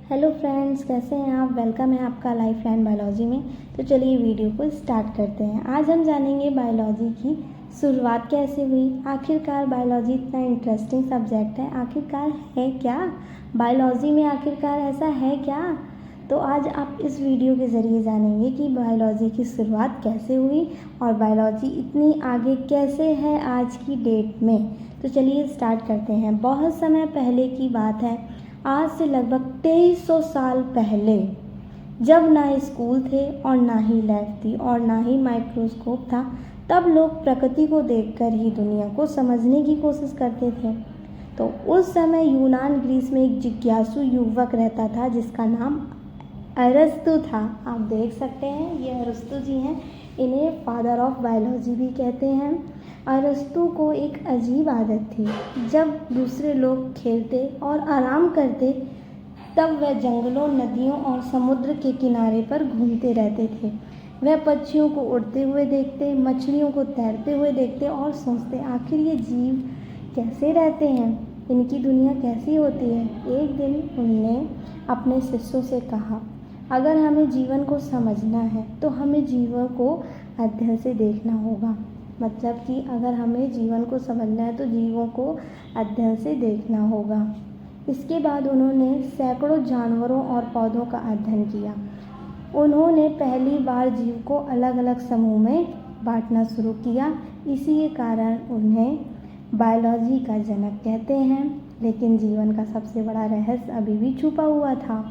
Hello friends, कैसे हैं आप। वेलकम है आपका लाइफ लाइन बायोलॉजी में। तो चलिए वीडियो को स्टार्ट करते हैं। आज हम जानेंगे बायोलॉजी की शुरुआत कैसे हुई। आखिरकार बायोलॉजी इतना इंटरेस्टिंग सब्जेक्ट है, आखिरकार है क्या बायोलॉजी में, आखिरकार ऐसा है क्या। तो आज आप इस वीडियो के ज़रिए जानेंगे कि बायोलॉजी की शुरुआत कैसे हुई और बायोलॉजी इतनी आगे कैसे है आज की डेट में। तो चलिए स्टार्ट करते हैं। बहुत समय पहले की बात है, आज से लगभग 2300 साल पहले, जब ना स्कूल थे और ना ही लैब थी और ना ही माइक्रोस्कोप था, तब लोग प्रकृति को देखकर ही दुनिया को समझने की कोशिश करते थे। तो उस समय यूनान ग्रीस में एक जिज्ञासु युवक रहता था जिसका नाम अरस्तु था। आप देख सकते हैं ये अरस्तु जी हैं, इन्हें फादर ऑफ बायोलॉजी भी कहते हैं। अरस्तु को एक अजीब आदत थी, जब दूसरे लोग खेलते और आराम करते तब वह जंगलों, नदियों और समुद्र के किनारे पर घूमते रहते थे। वह पक्षियों को उड़ते हुए देखते, मछलियों को तैरते हुए देखते और सोचते आखिर ये जीव कैसे रहते हैं, इनकी दुनिया कैसी होती है। एक दिन उन्होंने अपने शिष्यों से कहा, अगर हमें जीवन को समझना है तो हमें जीवों को अध्ययन से देखना होगा। मतलब कि अगर हमें जीवन को समझना है तो जीवों को अध्ययन से देखना होगा। इसके बाद उन्होंने सैकड़ों जानवरों और पौधों का अध्ययन किया। उन्होंने पहली बार जीव को अलग अलग समूह में बांटना शुरू किया। इसी के कारण उन्हें बायोलॉजी का जनक कहते हैं। लेकिन जीवन का सबसे बड़ा रहस्य अभी भी छुपा हुआ था।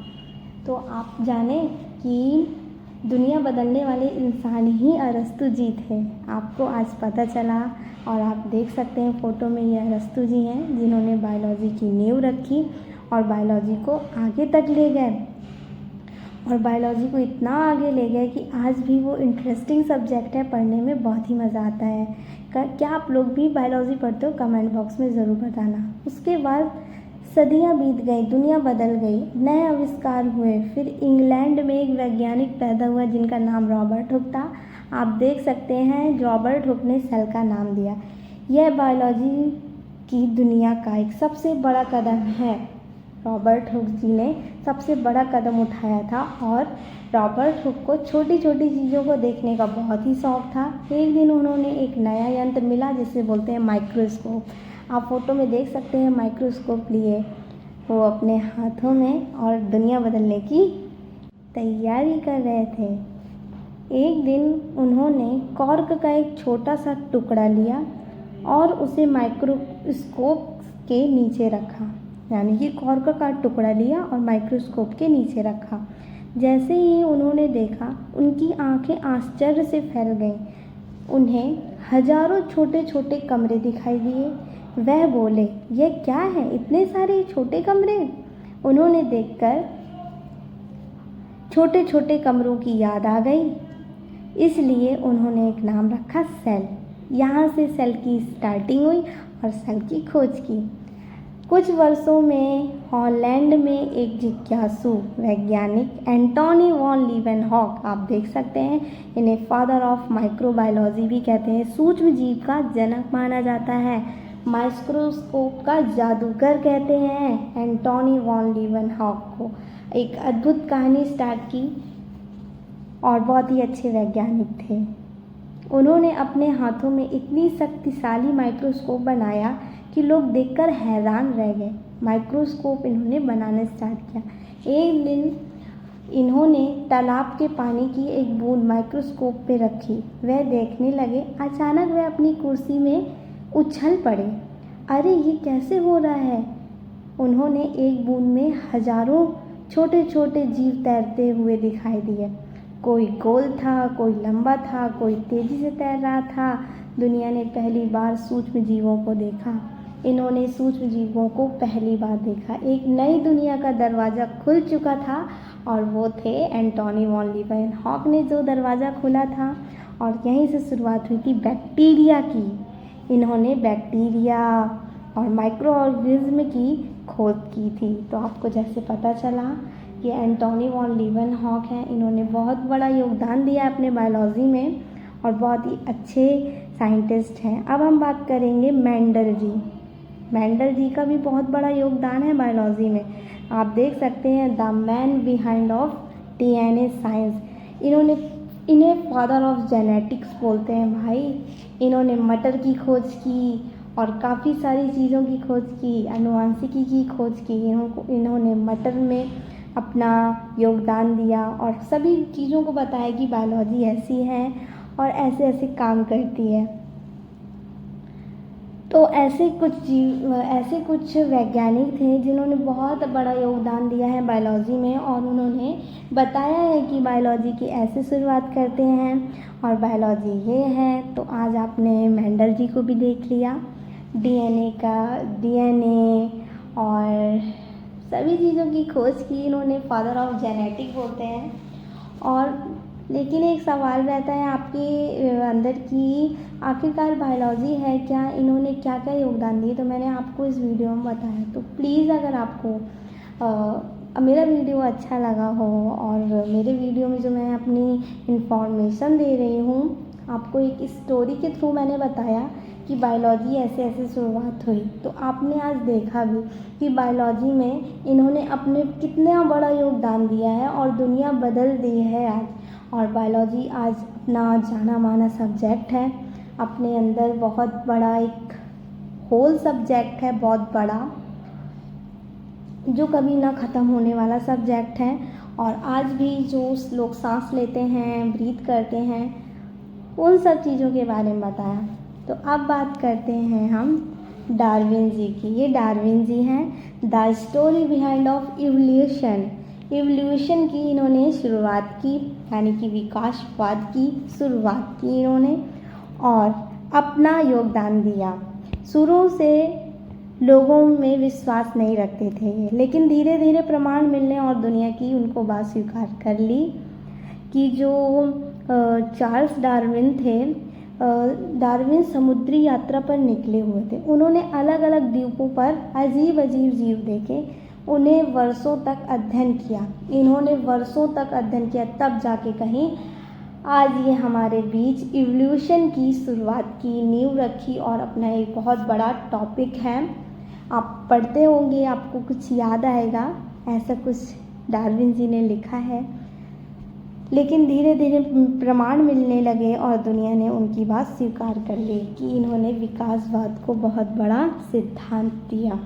तो आप जाने कि दुनिया बदलने वाले इंसान ही अरस्तु जी थे। आपको आज पता चला और आप देख सकते हैं फ़ोटो में ये अरस्तु जी हैं जिन्होंने बायोलॉजी की नींव रखी और बायोलॉजी को आगे तक ले गए। और बायोलॉजी को इतना आगे ले गए कि आज भी वो इंटरेस्टिंग सब्जेक्ट है, पढ़ने में बहुत ही मज़ा आता है। क्या आप लोग भी बायोलॉजी पढ़ते हो? कमेंट बॉक्स में ज़रूर बताना। उसके बाद सदियां बीत गई, दुनिया बदल गई, नए आविष्कार हुए। फिर इंग्लैंड में एक वैज्ञानिक पैदा हुआ जिनका नाम रॉबर्ट हुक था। आप देख सकते हैं रॉबर्ट हुक ने सेल का नाम दिया। यह बायोलॉजी की दुनिया का एक सबसे बड़ा कदम है। रॉबर्ट हुक जी ने सबसे बड़ा कदम उठाया था और रॉबर्ट हुक को छोटी छोटी चीज़ों को देखने का बहुत ही शौक़ था। एक दिन उन्होंने एक नया यंत्र मिला जिसे बोलते हैं माइक्रोस्कोप। आप फोटो में देख सकते हैं माइक्रोस्कोप लिए वो अपने हाथों में और दुनिया बदलने की तैयारी कर रहे थे। एक दिन उन्होंने कॉर्क का एक छोटा सा टुकड़ा लिया और उसे माइक्रोस्कोप के नीचे रखा। यानी कि कॉर्क का टुकड़ा लिया और माइक्रोस्कोप के नीचे रखा। जैसे ही उन्होंने देखा, उनकी आंखें आश्चर्य से फैल गईं। उन्हें हजारों छोटे छोटे कमरे दिखाई दिए। वह बोले, यह क्या है, इतने सारे छोटे कमरे। उन्होंने देखकर छोटे छोटे कमरों की याद आ गई, इसलिए उन्होंने एक नाम रखा सेल। यहाँ से सेल की स्टार्टिंग हुई और सेल की खोज की। कुछ वर्षों में हॉलैंड में एक जिज्ञासु वैज्ञानिक एंटोनी वॉन लीवेनहॉक, आप देख सकते हैं इन्हें फादर ऑफ माइक्रोबायोलॉजी भी कहते हैं, सूक्ष्म जीव का जनक माना जाता है, माइक्रोस्कोप का जादूगर कहते हैं एंटोनी वॉन लीवेनहॉक को। एक अद्भुत कहानी स्टार्ट की और बहुत ही अच्छे वैज्ञानिक थे। उन्होंने अपने हाथों में इतनी शक्तिशाली माइक्रोस्कोप बनाया कि लोग देखकर हैरान रह गए। माइक्रोस्कोप इन्होंने बनाना स्टार्ट किया। एक दिन इन्होंने तालाब के पानी की एक बूंद माइक्रोस्कोप पे रखी। वह देखने लगे। अचानक वह अपनी कुर्सी में उछल पड़े। अरे ये कैसे हो रहा है। उन्होंने एक बूंद में हजारों छोटे छोटे जीव तैरते हुए दिखाई दिए। कोई गोल था, कोई लंबा था, कोई तेज़ी से तैर रहा था। दुनिया ने पहली बार सूक्ष्म जीवों को देखा। इन्होंने सूक्ष्म जीवों को पहली बार देखा। एक नई दुनिया का दरवाज़ा खुल चुका था और वो थे एंटोनी वॉन लीवेनहॉक ने जो दरवाज़ा खोला था। और यहीं से शुरुआत हुई थी बैक्टीरिया की। इन्होंने बैक्टीरिया और माइक्रो ऑर्गेनिज्म की खोज की थी। तो आपको जैसे पता चला ये एंटोनी वॉन लीवेनहॉक हैं, इन्होंने बहुत बड़ा योगदान दिया अपने बायोलॉजी में और बहुत ही अच्छे साइंटिस्ट हैं। अब हम बात करेंगे मेंडल जी। मेंडल जी का भी बहुत बड़ा योगदान है बायोलॉजी में। आप देख सकते हैं the man behind of DNA science. इन्हें फादर ऑफ जेनेटिक्स बोलते हैं भाई। इन्होंने मटर की खोज की और काफ़ी सारी चीज़ों की खोज की, आनुवंशिकी की खोज की। इन्होंने मटर में अपना योगदान दिया और सभी चीज़ों को बताया कि बायोलॉजी ऐसी है और ऐसे ऐसे काम करती है। तो ऐसे कुछ वैज्ञानिक थे जिन्होंने बहुत बड़ा योगदान दिया है बायोलॉजी में, और उन्होंने बताया है कि बायोलॉजी की ऐसे शुरुआत करते हैं और बायोलॉजी ये है। तो आज आपने मेंडल जी को भी देख लिया, डीएनए और सभी चीज़ों की खोज की। इन्होंने फादर ऑफ जेनेटिक बोलते हैं। और लेकिन एक सवाल रहता है आपके अंदर कि आखिरकार बायोलॉजी है क्या, इन्होंने क्या क्या योगदान दिए। तो मैंने आपको इस वीडियो में बताया। तो प्लीज़ अगर आपको मेरा वीडियो अच्छा लगा हो और मेरे वीडियो में जो मैं अपनी इन्फॉर्मेशन दे रही हूँ, आपको एक स्टोरी के थ्रू मैंने बताया कि बायोलॉजी ऐसे ऐसे शुरुआत हुई, तो आपने आज देखा भी कि बायोलॉजी में इन्होंने अपने कितना बड़ा योगदान दिया है और दुनिया बदल दी है आज। और बायोलॉजी आज अपना जाना माना सब्जेक्ट है, अपने अंदर बहुत बड़ा एक होल सब्जेक्ट है, बहुत बड़ा, जो कभी ना ख़त्म होने वाला सब्जेक्ट है। और आज भी जो लोग सांस लेते हैं, ब्रीथ करते हैं, उन सब चीज़ों के बारे में बताया। तो अब बात करते हैं हम डार्विन जी की। ये डार्विन जी हैं, the story behind of evolution की इन्होंने शुरुआत की, यानी कि विकासवाद की शुरुआत की इन्होंने और अपना योगदान दिया। शुरू से लोगों में विश्वास नहीं रखते थे ये, लेकिन धीरे धीरे प्रमाण मिलने और दुनिया की उनको बात स्वीकार कर ली कि जो चार्ल्स डार्विन थे, डार्विन समुद्री यात्रा पर निकले हुए थे। उन्होंने अलग अलग द्वीपों पर अजीब अजीब जीव देखे, उन्हें वर्षों तक अध्ययन किया। इन्होंने वर्षों तक अध्ययन किया, तब जाके कहीं आज ये हमारे बीच इवोल्यूशन की शुरुआत की नींव रखी और अपना एक बहुत बड़ा टॉपिक है। आप पढ़ते होंगे, आपको कुछ याद आएगा, ऐसा कुछ डार्विन जी ने लिखा है। लेकिन धीरे धीरे प्रमाण मिलने लगे और दुनिया ने उनकी बात स्वीकार कर ली कि इन्होंने विकासवाद को बहुत बड़ा सिद्धांत दिया।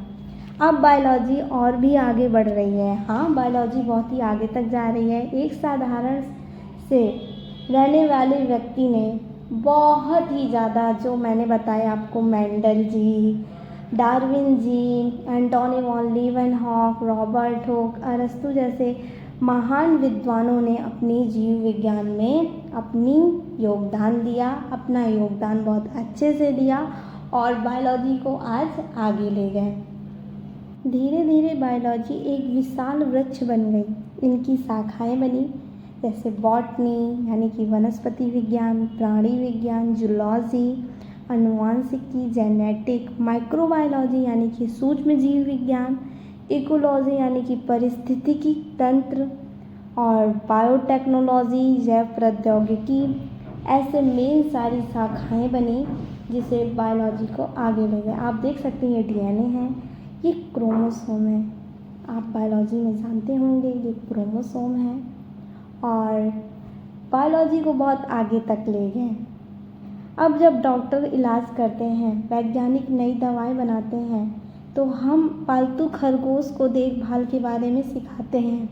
अब बायोलॉजी और भी आगे बढ़ रही है। हाँ, बायोलॉजी बहुत ही आगे तक जा रही है। एक साधारण से रहने वाले व्यक्ति ने बहुत ही ज़्यादा, जो मैंने बताया आपको, Mendel ji, Darwin ji, Antonie van Leeuwenhoek, Robert Hooke, अरस्तु जैसे महान विद्वानों ने अपनी जीव विज्ञान में अपनी योगदान दिया, अपना योगदान बहुत अच्छे से दिया और बायोलॉजी को आज आगे ले गए। धीरे धीरे बायोलॉजी एक विशाल वृक्ष बन गई। इनकी शाखाएं बनी, जैसे बॉटनी यानी कि वनस्पति विज्ञान, प्राणी विज्ञान, जूलॉजी, आनुवंशिकी, जेनेटिक, माइक्रोबायोलॉजी यानी कि सूक्ष्म जीव विज्ञान, इकोलॉजी यानी कि पारिस्थितिकी तंत्र, और बायोटेक्नोलॉजी, जैव प्रौद्योगिकी, ऐसे मेन सारी शाखाएं बनी जिसे बायोलॉजी को आगे ले गए। आप देख सकते हैं ये डीएनए है, ये क्रोमोसोम है। आप बायोलॉजी में जानते होंगे ये क्रोमोसोम है और बायोलॉजी को बहुत आगे तक ले गए। अब जब डॉक्टर इलाज करते हैं, वैज्ञानिक नई दवाएं बनाते हैं, तो हम पालतू खरगोश को देखभाल के बारे में सिखाते हैं,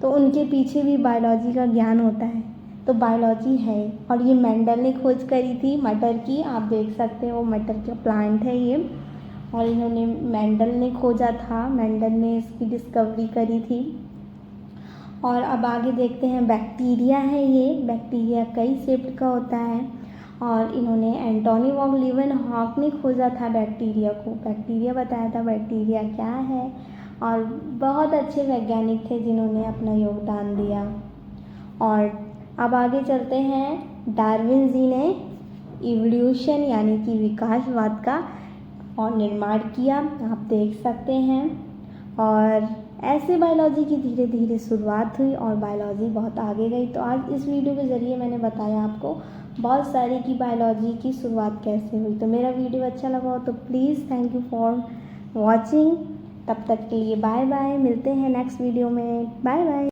तो उनके पीछे भी बायोलॉजी का ज्ञान होता है। तो बायोलॉजी है। और ये मेंडल ने खोज करी थी मटर की, आप देख सकते हो मटर का प्लांट है ये, और इन्होंने मेंडल ने खोजा था, मेंडल ने इसकी डिस्कवरी करी थी। और अब आगे देखते हैं, बैक्टीरिया है ये, बैक्टीरिया कई शेप का होता है और इन्होंने एंटोनी वॉन लीवेनहॉक ने खोजा था बैक्टीरिया को, बैक्टीरिया बताया था बैक्टीरिया क्या है, और बहुत अच्छे वैज्ञानिक थे जिन्होंने अपना योगदान दिया। और अब आगे चलते हैं, डार्विन जी ने इवोल्यूशन यानी कि विकासवाद का और निर्माण किया, आप देख सकते हैं। और ऐसे बायोलॉजी की धीरे धीरे शुरुआत हुई और बायोलॉजी बहुत आगे गई। तो आज इस वीडियो के ज़रिए मैंने बताया आपको बहुत सारी कि बायोलॉजी की शुरुआत कैसे हुई। तो मेरा वीडियो अच्छा लगा हो तो please thank you for watching. तब तक के लिए बाय बाय, मिलते हैं नेक्स्ट वीडियो में। Bye bye.